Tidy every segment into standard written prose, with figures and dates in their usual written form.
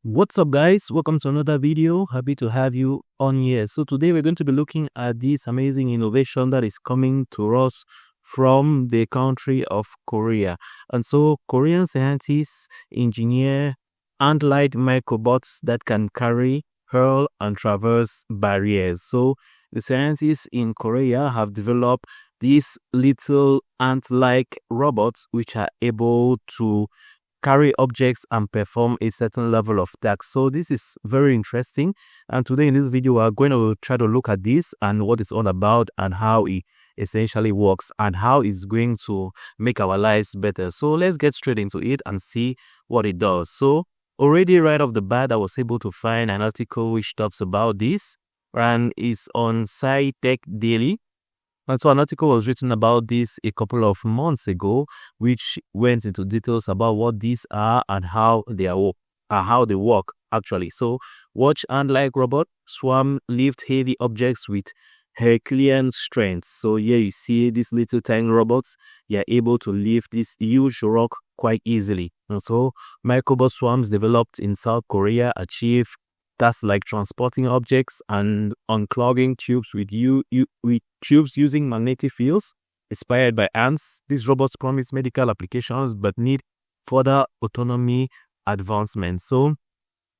What's up, guys? Welcome to another video. Happy to have you on here. So today we're going to be looking at this amazing innovation that is coming to us from the country of Korea. And so Korean scientists engineer ant-like microbots that can carry, hurl, and traverse barriers. So the scientists in Korea have developed these little ant-like robots which are able to carry objects and perform a certain level of task. So this is very interesting, and today in this video we are going to try to look at this and what it's all about and how it essentially works and how it's going to make our lives better. So let's get straight into it and see what it does. So already right off the bat I was able to find an article which talks about this, and it's on Sci-Tech Daily. And so an article was written about this a couple of months ago, which went into details about what these are and how they work actually. So watch ant-like robot swarm lift heavy objects with Herculean strength. So here you see these little tiny robots. They are able to lift this huge rock quite easily. And so microbot swarms developed in South Korea achieve tasks like transporting objects and unclogging tubes with tubes using magnetic fields inspired by ants. These robots promise medical applications but need further autonomy advancement. So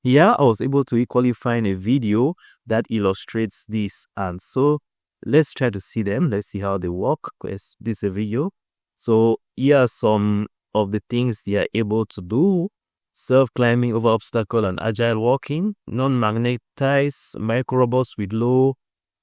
here I was able to equally find a video that illustrates this, and so let's try to see them. Let's see how they work. This is a video. So here are some of the things they are able to do: self-climbing over obstacle and agile walking, non-magnetized microrobots with low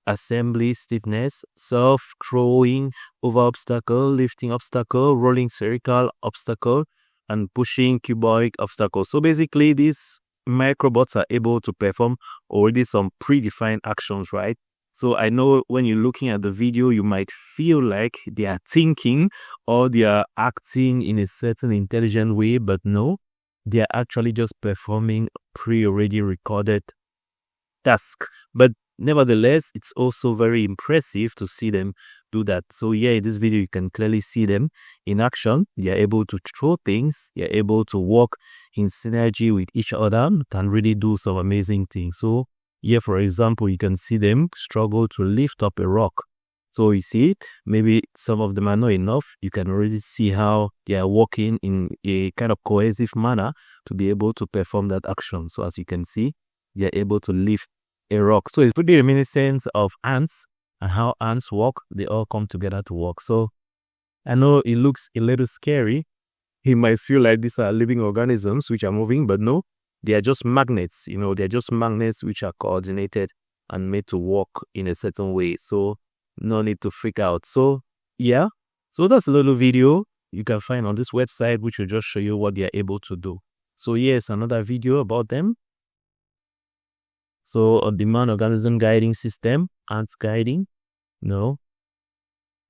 assembly stiffness, self-throwing over obstacle, lifting obstacle, rolling spherical obstacle, and pushing cuboid obstacle. So basically these microbots are able to perform already some predefined actions, right? So I know when you're looking at the video, you might feel like they are thinking or they are acting in a certain intelligent way, but no. They are actually just performing already recorded task. But nevertheless, it's also very impressive to see them do that. So here in this video, you can clearly see them in action. They are able to throw things. They are able to work in synergy with each other, can really do some amazing things. So here, for example, you can see them struggle to lift up a rock. So you see, maybe some of them are not enough. You can already see how they are working in a kind of cohesive manner to be able to perform that action. So as you can see, they are able to lift a rock. So it's pretty reminiscent of ants and how ants work. They all come together to work. So I know it looks a little scary. You might feel like these are living organisms which are moving, but no, they are just magnets. They're just magnets which are coordinated and made to work in a certain way. So no need to freak out. So yeah, so that's a little video you can find on this website which will just show you what they are able to do. So here's another video about them. So a demand organism guiding system, ants guiding. No.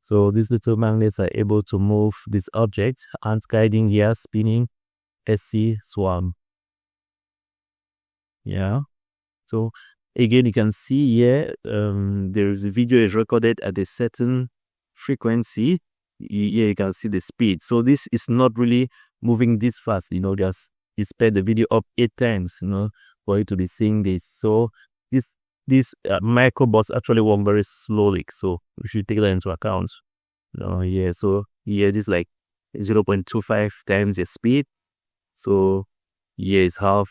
So these little magnets are able to move this object. Ants guiding here, spinning SC swarm. Yeah. So again, you can see here, there is a video is recorded at a certain frequency. Here you can see the speed. So this is not really moving this fast. Just you sped the video up 8 times, for you to be seeing this. So these microbots actually work very slowly. So we should take that into account. Yeah. So here this like 0.25 times the speed. So here is half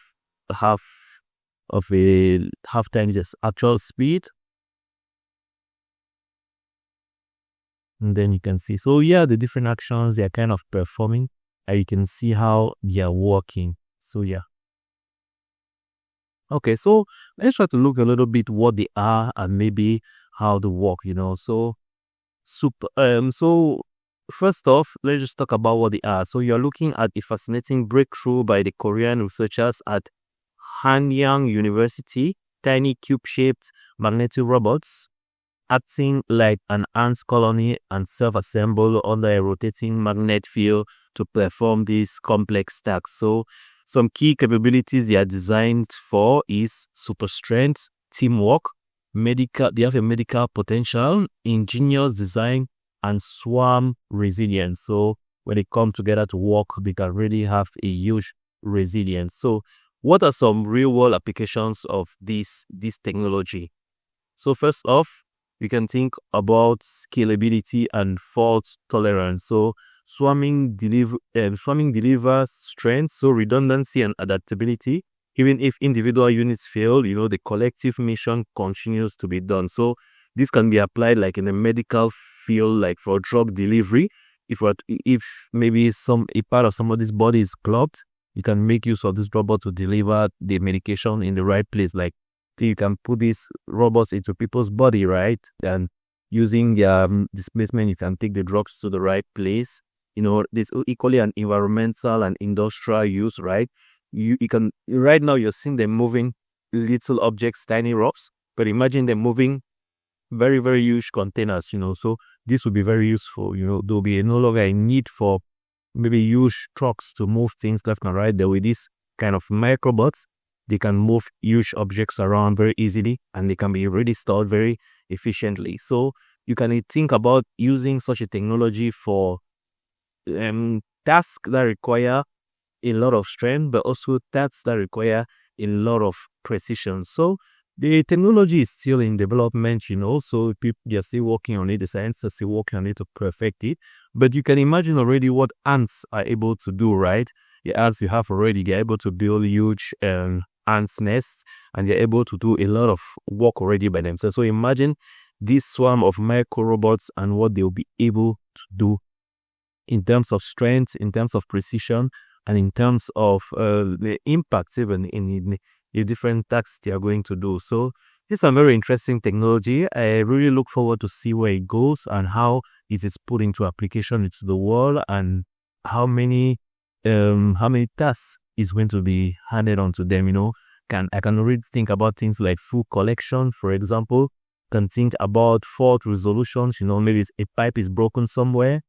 of a half times the actual speed. And then you can see, so yeah, the different actions they are kind of performing, and you can see how they are working. So yeah. Okay, so let's try to look a little bit what they are and maybe how they work. So so first off, let's just talk about what they are. So you're looking at a fascinating breakthrough by the Korean researchers at Hanyang University. Tiny cube-shaped magnetic robots acting like an ant colony and self-assemble under a rotating magnet field to perform these complex tasks. So some key capabilities they are designed for is super strength, teamwork, they have a medical potential, ingenious design, and swarm resilience. So when they come together to work, they can really have a huge resilience. So what are some real world applications of this technology? So first off, you can think about scalability and fault tolerance. So swarming delivers strength, so redundancy and adaptability. Even if individual units fail, the collective mission continues to be done. So this can be applied like in the medical field, like for drug delivery. If maybe a part of somebody's body is clogged, you can make use of this robot to deliver the medication in the right place. Like you can put these robots into people's body, right? And using their displacement, you can take the drugs to the right place. There's equally an environmental and industrial use, right? You can right now you're seeing them moving little objects, tiny rocks, but imagine them moving very, very huge containers, so this would be very useful. There'll be no longer a need for maybe huge trucks to move things left and right. There will be these kind of microbots. They can move huge objects around very easily, and they can be really stored very efficiently. So you can think about using such a technology for tasks that require a lot of strength, but also tasks that require a lot of precision. So the technology is still in development, so people are still working on it. The scientists are still working on it to perfect it. But you can imagine already what ants are able to do, right? The ants you have already, they're able to build huge ants nests, and they're able to do a lot of work already by themselves. So imagine this swarm of micro robots and what they'll be able to do in terms of strength, in terms of precision, and in terms of the impacts even in the different tasks they are going to do. So this is a very interesting technology. I really look forward to see where it goes and how it is put into application into the world, and how many tasks is going to be handed onto them. I can already think about things like food collection, for example. Can think about fault resolutions. Maybe a pipe is broken somewhere.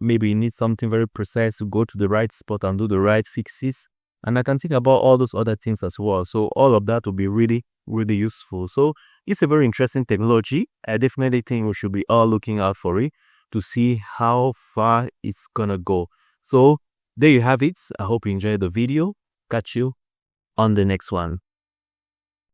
Maybe you need something very precise to go to the right spot and do the right fixes. And I can think about all those other things as well. So all of that will be really, really useful. So it's a very interesting technology. I definitely think we should be all looking out for it to see how far it's gonna go. So there you have it. I hope you enjoyed the video. Catch you on the next one.